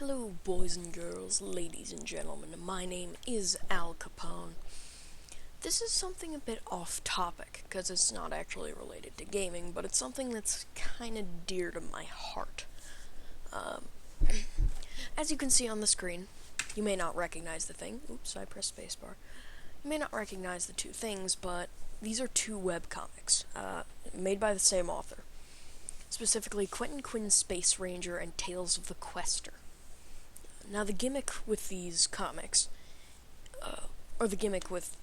Hello, boys and girls, ladies and gentlemen. My name is Al Capone. This is something a bit off topic, because it's not actually related to gaming, but it's something that's kind of dear to my heart. As you can see on the screen, you may not recognize the thing. Oops, I pressed spacebar. You may not recognize the two things, but these are two webcomics, made by the same author. Specifically, Quentin Quinn's Space Ranger and Tales of the Quester. Now, the gimmick with these comics, or the gimmick with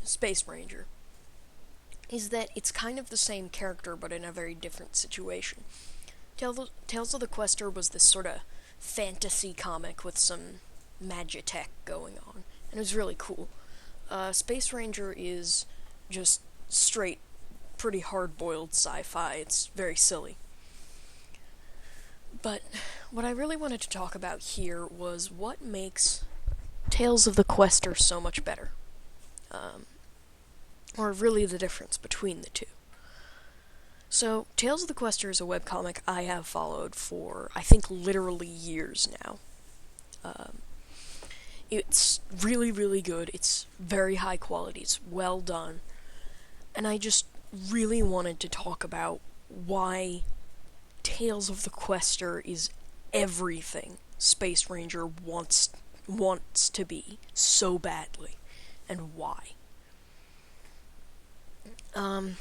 Space Ranger, is that it's kind of the same character, but in a very different situation. Tales of the Quester was this sort of fantasy comic with some magitech going on, and it was really cool. Space Ranger is just straight, pretty hard-boiled sci-fi. It's very silly. But what I really wanted to talk about here was what makes Tales of the Quester so much better. Or really the difference between the two. So, Tales of the Quester is a webcomic I have followed for, I think, literally years now. It's really, really good. It's very high quality. It's well done. And I just really wanted to talk about why Tales of the Quester is everything Space Ranger wants to be so badly, and why. I'm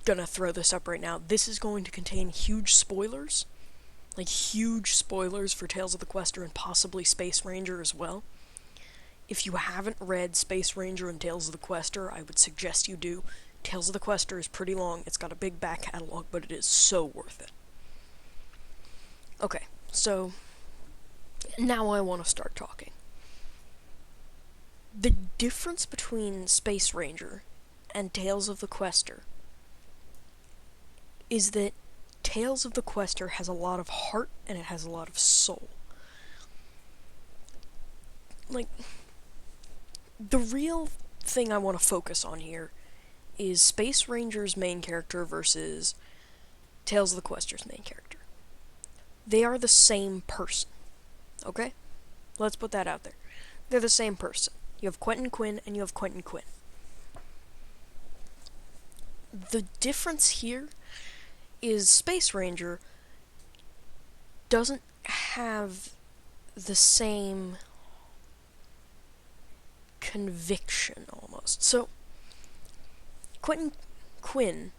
gonna throw this up right now. This is going to contain huge spoilers, like huge spoilers for Tales of the Quester and possibly Space Ranger as well. If you haven't read Space Ranger and Tales of the Quester, I would suggest you do. Tales of the Quester is pretty long. It's got a big back catalog, but it is so worth it. Okay, so now I want to start talking. The difference between Space Ranger and Tales of the Quester is that Tales of the Quester has a lot of heart and it has a lot of soul. Like, the real thing I want to focus on here is Space Ranger's main character versus Tales of the Quester's main character. They are the same person. Okay? Let's put that out there. They're the same person. You have Quentin Quinn and you have Quentin Quinn. The difference here is Space Ranger doesn't have the same conviction, almost. So, Quentin Quinn,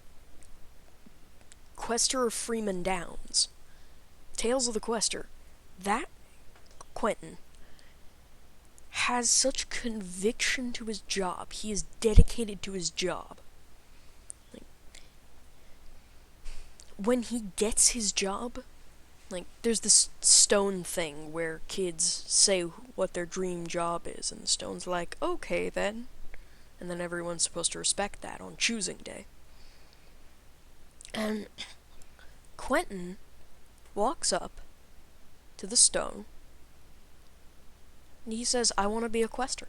Quester of Freeman Downs, Tales of the Quester, that Quentin has such conviction to his job. He is dedicated to his job. When he gets his job, there's this stone thing where kids say what their dream job is, and the stone's like, okay then. And then everyone's supposed to respect that on choosing day. And Quentin walks up to the stone, and he says, I want to be a quester.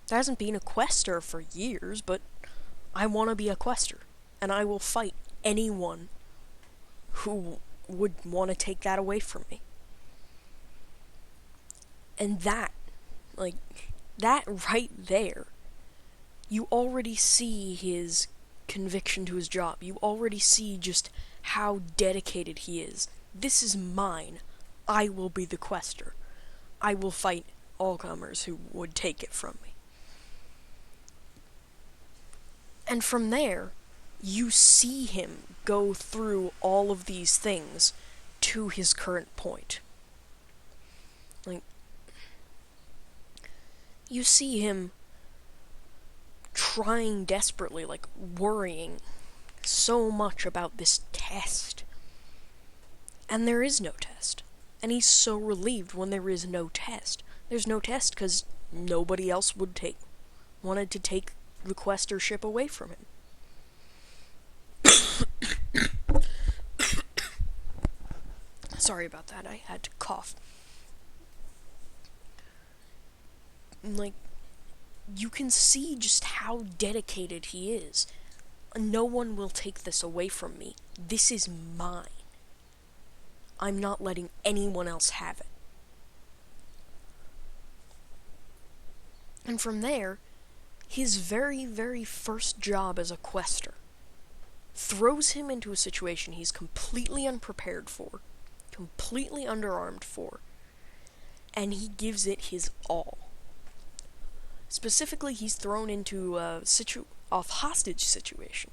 There hasn't been a quester for years, but I want to be a quester, and I will fight anyone who would want to take that away from me. And that right there, you already see his conviction to his job. You already see just how dedicated he is. This is mine. I will be the quester. I will fight all comers who would take it from me. And from there, you see him go through all of these things to his current point. You see him trying desperately, worrying so much about this test. And there is no test. And he's so relieved when there is no test. There's no test because nobody else wanted to take the questership away from him. Sorry about that, I had to cough. You can see just how dedicated he is. No one will take this away from me. This is mine. I'm not letting anyone else have it. And from there, his very, very first job as a quester throws him into a situation he's completely unprepared for, completely underarmed for, and he gives it his all. Specifically, he's thrown into a hostage situation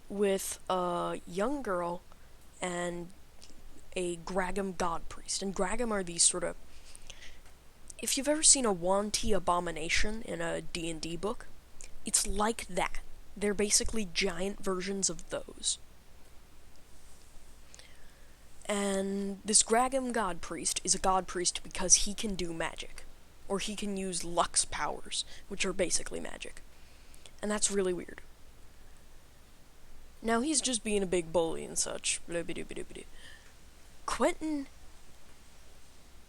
with a young girl and a Gragam god priest. And Gragam are these sort of... If you've ever seen a Wanty abomination in a D&D book, it's like that. They're basically giant versions of those. And this Gragam god priest is a god priest because he can do magic. Or he can use Lux powers, which are basically magic. And that's really weird. Now he's just being a big bully and such. Quentin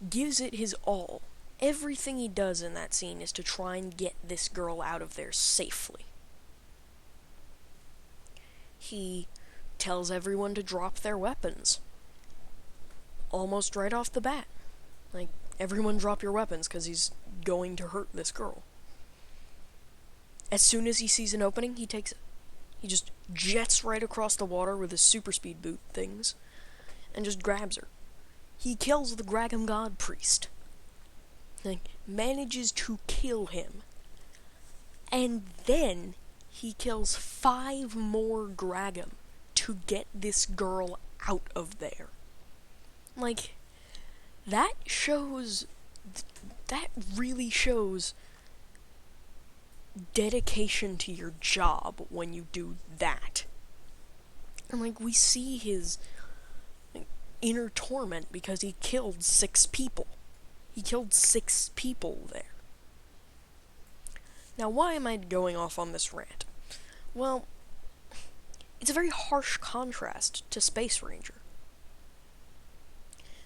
gives it his all. Everything he does in that scene is to try and get this girl out of there safely. He tells everyone to drop their weapons. Almost right off the bat. Like, everyone drop your weapons because he's going to hurt this girl. As soon as he sees an opening, he takes it. He just jets right across the water with his super speed boot things and just grabs her. He kills the Gragam god priest. Like, manages to kill him. And then he kills 5 more Gragam to get this girl out of there. Like, that really shows dedication to your job when you do that. And, like, we see his inner torment because he killed 6 people. He killed 6 people there. Now, why am I going off on this rant? Well, it's a very harsh contrast to Space Ranger.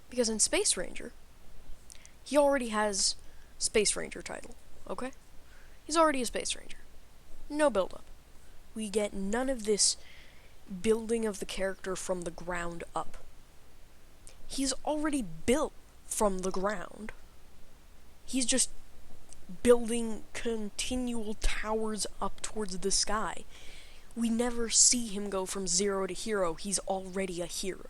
Because in Space Ranger, he already has Space Ranger title, okay? He's already a Space Ranger. No build-up. We get none of this building of the character from the ground up. He's already built from the ground. He's just building continual towers up towards the sky. We never see him go from 0 to hero. He's already a hero.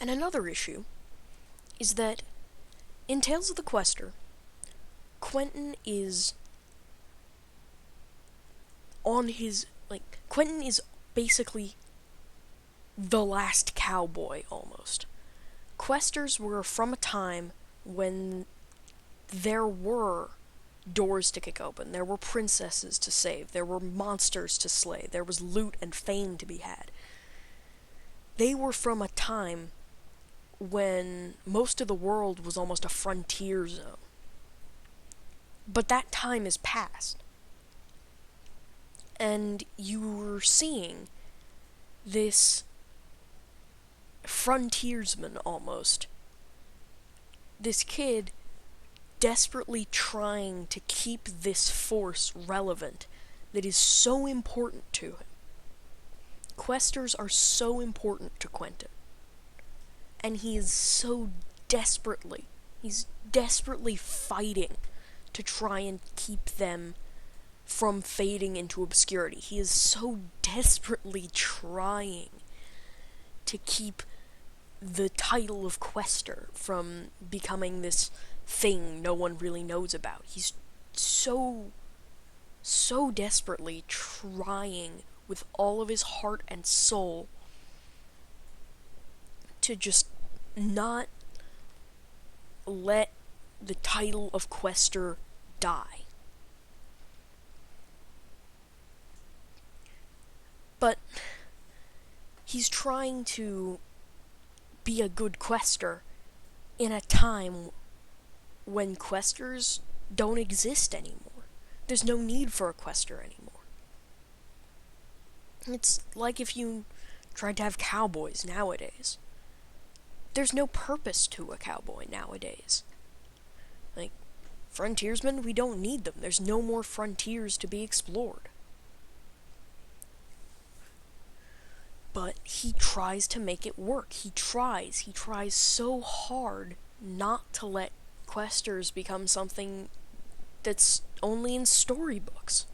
And another issue is that in Tales of the Quester, Quentin is Quentin is basically the last cowboy, almost. Questers were from a time when there were doors to kick open, there were princesses to save, there were monsters to slay, there was loot and fame to be had. They were from a time when most of the world was almost a frontier zone. But that time is past. And you were seeing this frontiersman almost. This kid desperately trying to keep this force relevant that is so important to him. Questers are so important to Quentin. And he's desperately fighting to try and keep them from fading into obscurity. He is so desperately trying to keep the title of Quester from becoming this thing no one really knows about. He's so desperately trying with all of his heart and soul to just not let the title of Quester die. But he's trying to be a good Quester in a time when Questers don't exist anymore. There's no need for a Quester anymore. It's like if you tried to have cowboys nowadays. There's no purpose to a cowboy nowadays. Like, frontiersmen, we don't need them. There's no more frontiers to be explored. But he tries to make it work. He tries so hard not to let questers become something that's only in storybooks.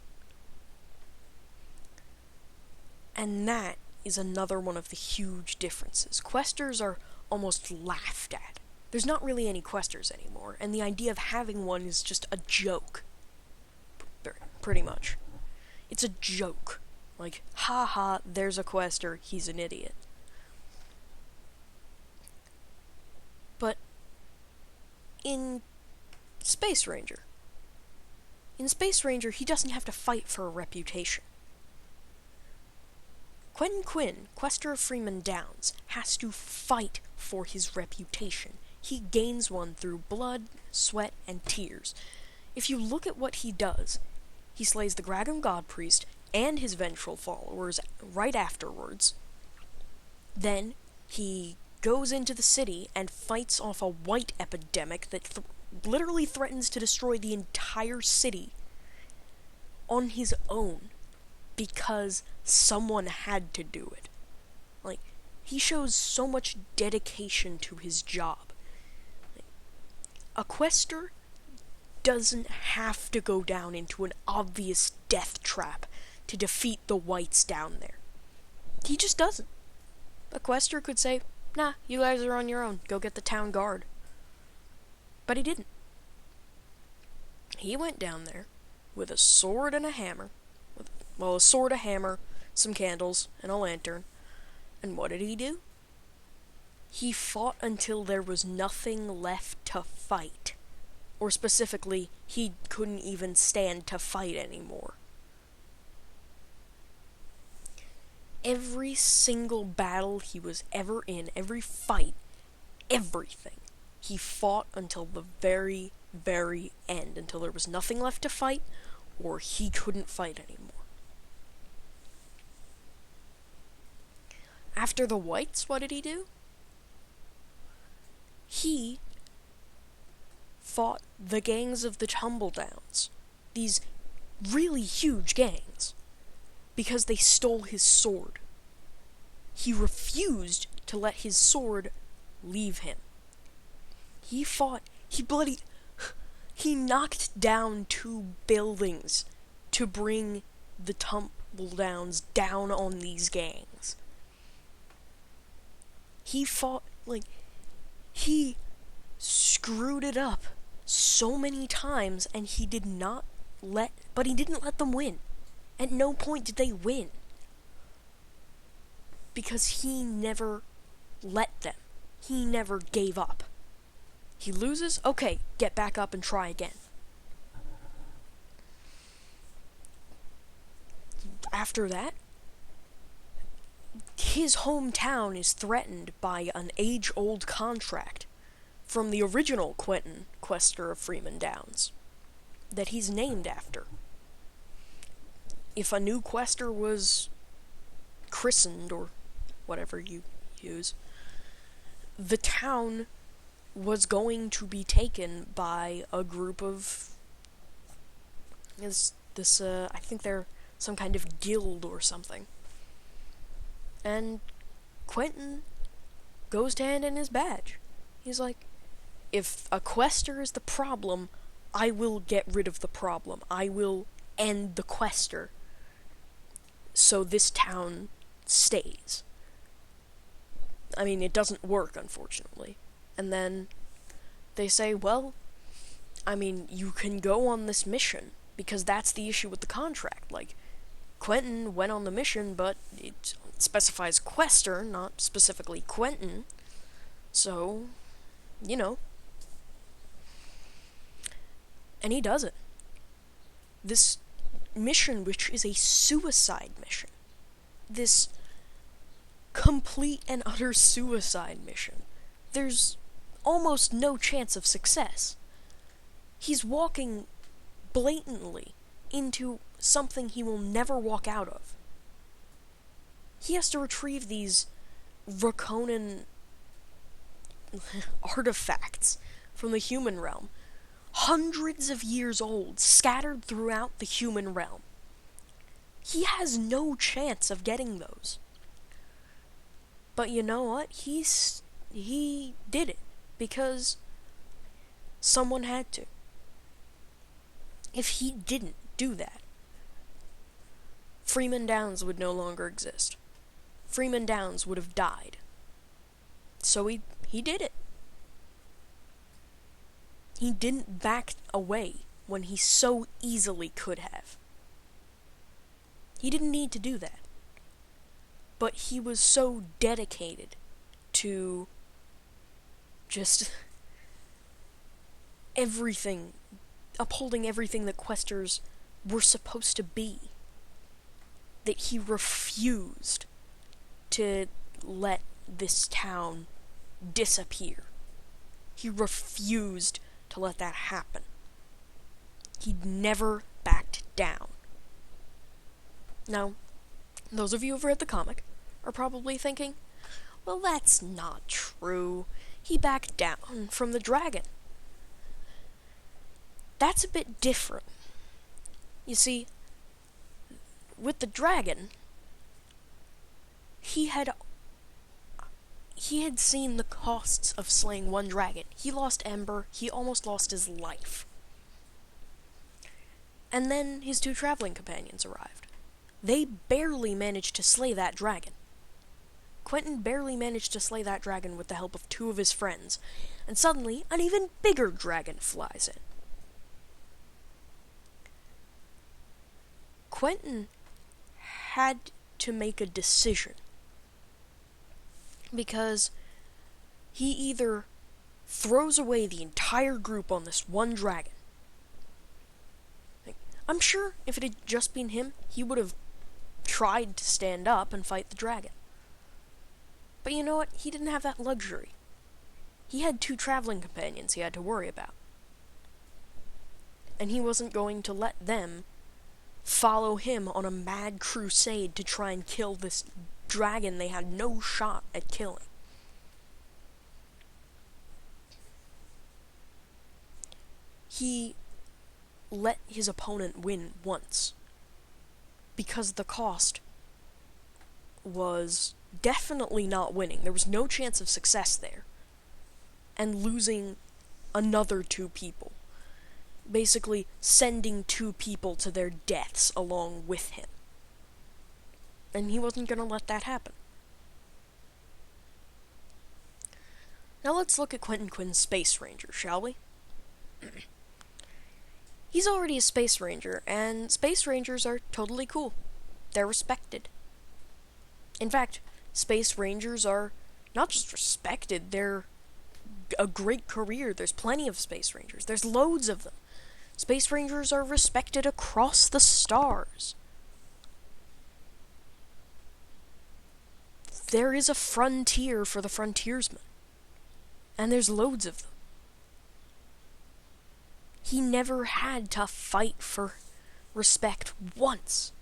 And that is another one of the huge differences. Questers are almost laughed at. There's not really any questers anymore, and the idea of having one is just a joke. Pretty much. It's a joke. Like, haha, there's a quester, he's an idiot. But in Space Ranger, he doesn't have to fight for a reputation. Quentin Quinn, Quester of Freeman Downs, has to fight for his reputation. He gains one through blood, sweat, and tears. If you look at what he does, he slays the Dragon God Priest and his vengeful followers right afterwards. Then he goes into the city and fights off a white epidemic that literally threatens to destroy the entire city on his own because someone had to do it. Like, he shows so much dedication to his job. A quester doesn't have to go down into an obvious death trap to defeat the whites down there. He just doesn't. A quester could say, nah, you guys are on your own, go get the town guard. But he didn't. He went down there with a sword and a hammer. A sword, a hammer, some candles, and a lantern. And what did he do? He fought until there was nothing left to fight. Or specifically, he couldn't even stand to fight anymore. Every single battle he was ever in, every fight, everything, he fought until the very, very end, until there was nothing left to fight, or he couldn't fight anymore. After the whites, what did he do? He fought the gangs of the Tumbledowns, these really huge gangs, because they stole his sword. He refused to let his sword leave him. He knocked down 2 buildings to bring the Tumbledowns down on these gangs. He fought, he screwed it up so many times, and he didn't let them win. At no point did they win. Because he never let them. He never gave up. He loses? Okay, get back up and try again. After that, his hometown is threatened by an age-old contract from the original Quentin, Quester of Freeman Downs, that he's named after. If a new quester was christened, or whatever you use, the town was going to be taken by a group of I think they're some kind of guild or something. And Quentin goes to hand in his badge. He's like, if a quester is the problem, I will get rid of the problem. I will end the quester so this town stays. I mean, it doesn't work, unfortunately. And then they say, well, I mean, you can go on this mission, because that's the issue with the contract. Like, Quentin went on the mission, but it specifies quester, not specifically Quentin. So, you know. And he does it. This mission, which is a suicide mission. This complete and utter suicide mission. There's almost no chance of success. He's walking blatantly into something he will never walk out of. He has to retrieve these Draconan artifacts from the human realm, hundreds of years old, scattered throughout the human realm. He has no chance of getting those. But you know what? He did it because someone had to. If he didn't do that, Freeman Downs would no longer exist. Freeman Downs would have died. So he did it. He didn't back away when he so easily could have. He didn't need to do that. But he was so dedicated to just everything, upholding everything that Questers were supposed to be, that he refused to let this town disappear. He refused to let that happen. He never backed down. Now, those of you who've read the comic are probably thinking, well, that's not true. He backed down from the dragon. That's a bit different. You see, with the dragon, he had seen the costs of slaying one dragon. He lost Ember, he almost lost his life. And then his two traveling companions arrived. They barely managed to slay that dragon. Quentin barely managed to slay that dragon with the help of two of his friends, and suddenly an even bigger dragon flies in. Quentin had to make a decision, because he either throws away the entire group on this one dragon. I'm sure if it had just been him, he would have tried to stand up and fight the dragon. But you know what? He didn't have that luxury. He had two traveling companions he had to worry about. And he wasn't going to let them follow him on a mad crusade to try and kill this dragon they had no shot at killing. He let his opponent win once, because the cost was definitely not winning. There was no chance of success there, and losing another two people. Basically, sending two people to their deaths along with him. And he wasn't going to let that happen. Now let's look at Quentin Quinn's Space Ranger, shall we? He's already a Space Ranger, and Space Rangers are totally cool. They're respected. In fact, Space Rangers are not just respected, they're a great career. There's plenty of Space Rangers. There's loads of them. Space Rangers are respected across the stars. There is a frontier for the frontiersmen, and there's loads of them. He never had to fight for respect once.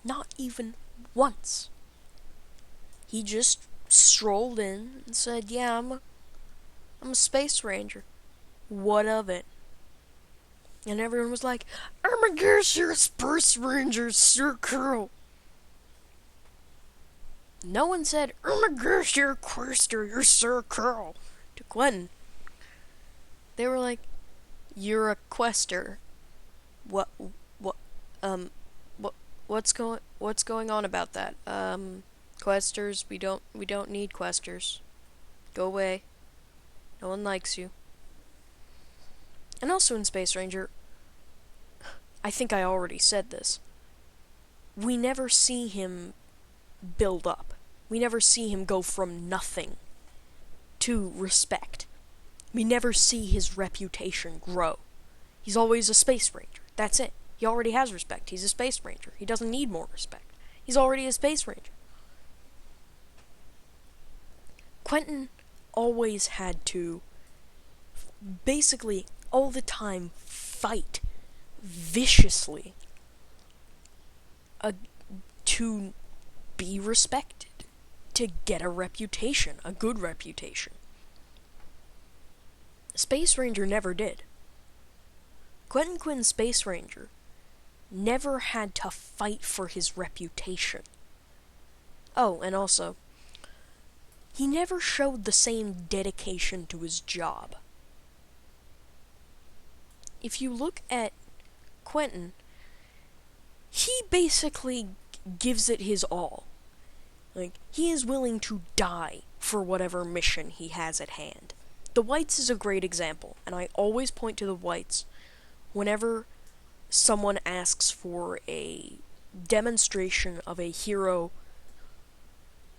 Not even once. He just strolled in and said, yeah, I'm a Space Ranger. What of it? And everyone was like, oh my gosh, you're a Space Ranger, Sir Curl. No one said, oh my gosh, you're a Quester, you're Sir Curl, to Quentin. They were like, you're a Quester. What's going on about that? Questers, we don't need Questers. Go away. No one likes you. And also in Space Ranger, I think I already said this, we never see him build up. We never see him go from nothing to respect. We never see his reputation grow. He's always a Space Ranger. That's it. He already has respect. He's a Space Ranger. He doesn't need more respect. He's already a Space Ranger. Quentin always had to, basically, all the time, fight viciously to be respected, to get a reputation, a good reputation. Space Ranger never did. Quentin Quinn's Space Ranger never had to fight for his reputation. Oh, and also, he never showed the same dedication to his job. If you look at Quentin, he basically gives it his all. Like, he is willing to die for whatever mission he has at hand. The Whites is a great example, and I always point to the Whites whenever someone asks for a demonstration of a hero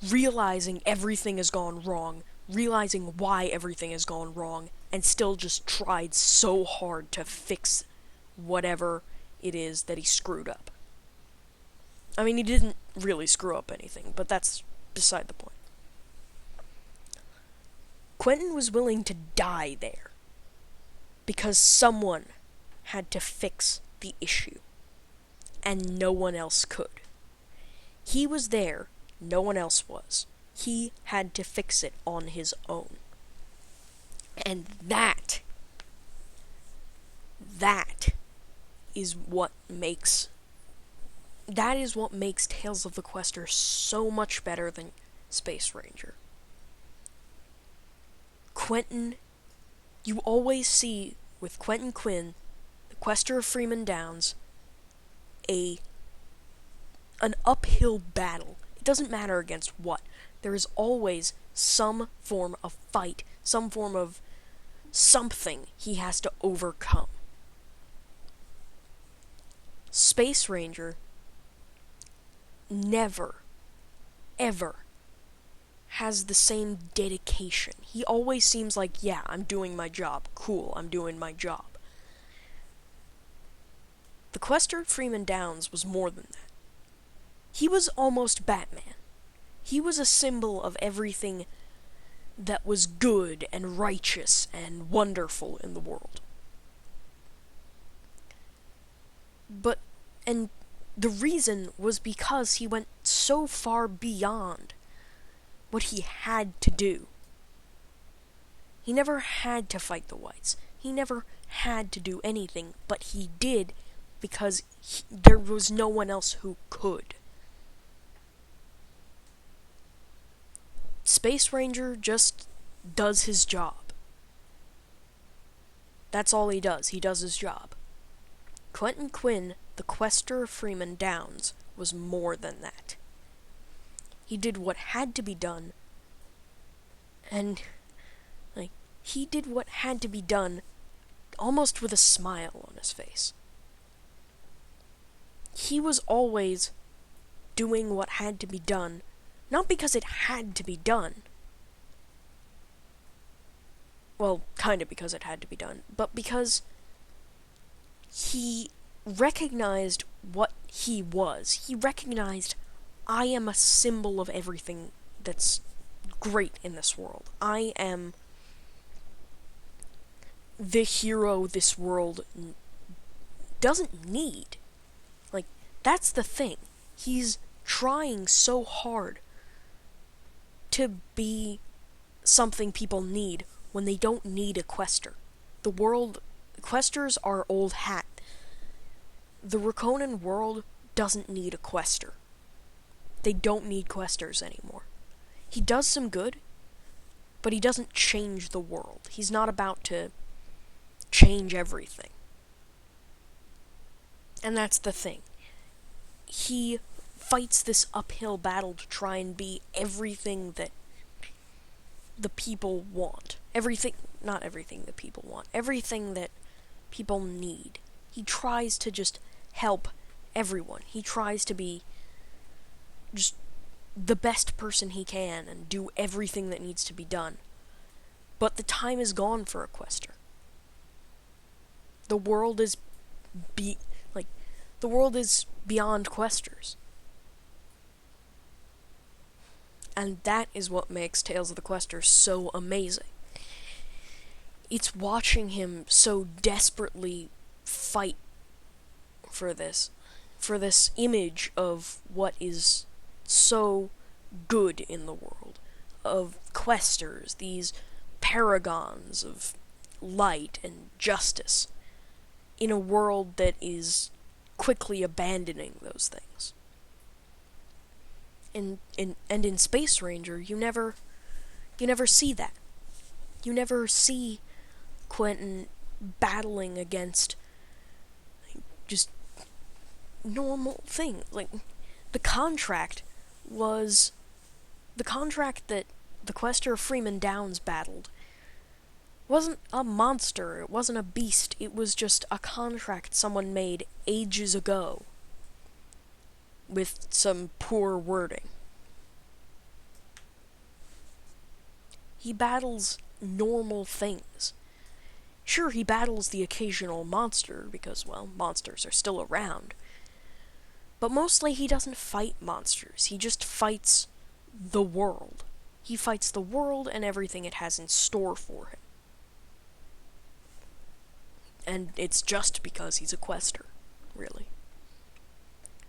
realizing everything has gone wrong, realizing why everything has gone wrong, and still just tried so hard to fix whatever it is that he screwed up. I mean, he didn't really screw up anything, but that's beside the point. Quentin was willing to die there because someone had to fix the issue, and no one else could. He was there, no one else was. He had to fix it on his own. And that is what makes Tales of the Quester so much better than Space Ranger. Quentin, you always see with Quentin Quinn, the Quester of Freeman Downs, an uphill battle. It doesn't matter against what. There is always some form of fight, some form of something he has to overcome. Space Ranger never, ever has the same dedication. He always seems like, yeah, I'm doing my job. Cool, I'm doing my job. The Quester of Freeman Downs was more than that. He was almost Batman. He was a symbol of everything that was good and righteous and wonderful in the world. And the reason was because he went so far beyond what he had to do. He never had to fight the Whites. He never had to do anything, but he did because there was no one else who could. Space Ranger just does his job. That's all he does. He does his job. Quentin Quinn, the Quester of Freeman Downs, was more than that. He did what had to be done, and he did what had to be done almost with a smile on his face. He was always doing what had to be done, not because it had to be done. Well, kind of because it had to be done, but because he recognized what he was. He recognized, I am a symbol of everything that's great in this world. I am the hero this world doesn't need. That's the thing. He's trying so hard to be something people need when they don't need a Quester. Questers are old hat. The Rakonan world doesn't need a Quester. They don't need Questers anymore. He does some good, but he doesn't change the world. He's not about to change everything. And that's the thing. He fights this uphill battle to try and be everything that the people want. Not everything that people want. Everything that people need. He tries to just help everyone. He tries to be just the best person he can and do everything that needs to be done. But the time is gone for a Quester. The world is beyond Questers. And that is what makes Tales of the Quester so amazing. It's watching him so desperately fight for this image of what is so good in the world, of Questers, these paragons of light and justice, in a world that is quickly abandoning those things. And in Space Ranger, you never You never see that. You never see Quentin battling against just normal things. Like, the contract was... The contract that the Quester Freeman Downs battled wasn't a monster, it wasn't a beast, it was just a contract someone made ages ago with some poor wording. He battles normal things. Sure, he battles the occasional monster, because, well, monsters are still around. But mostly he doesn't fight monsters, he just fights the world. He fights the world and everything it has in store for him. And it's just because he's a Quester, really.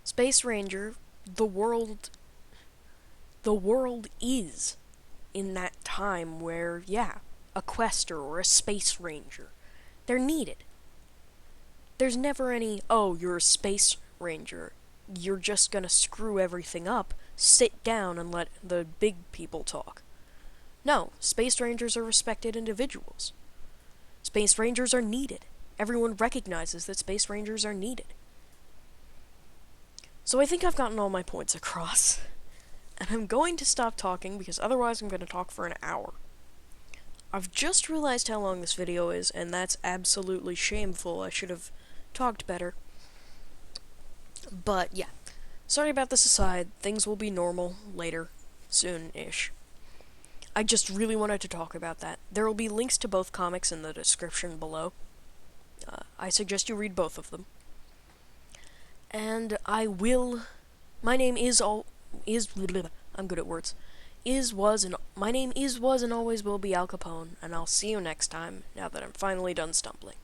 Space Ranger, the world is in that time where, yeah, a Quester or a Space Ranger, they're needed. There's never any, oh, you're a Space Ranger, you're just gonna screw everything up, sit down and let the big people talk. No, Space Rangers are respected individuals. Space Rangers are needed. Everyone recognizes that Space Rangers are needed. So I think I've gotten all my points across. And I'm going to stop talking because otherwise I'm going to talk for an hour. I've just realized how long this video is, and that's absolutely shameful. I should have talked better. But yeah, sorry about this aside. Things will be normal later, soon-ish. I just really wanted to talk about that. There will be links to both comics in the description below. I suggest you read both of them. And I will... My name is I'm good at words. My name was, and always will be Al Capone, and I'll see you next time, now that I'm finally done stumbling.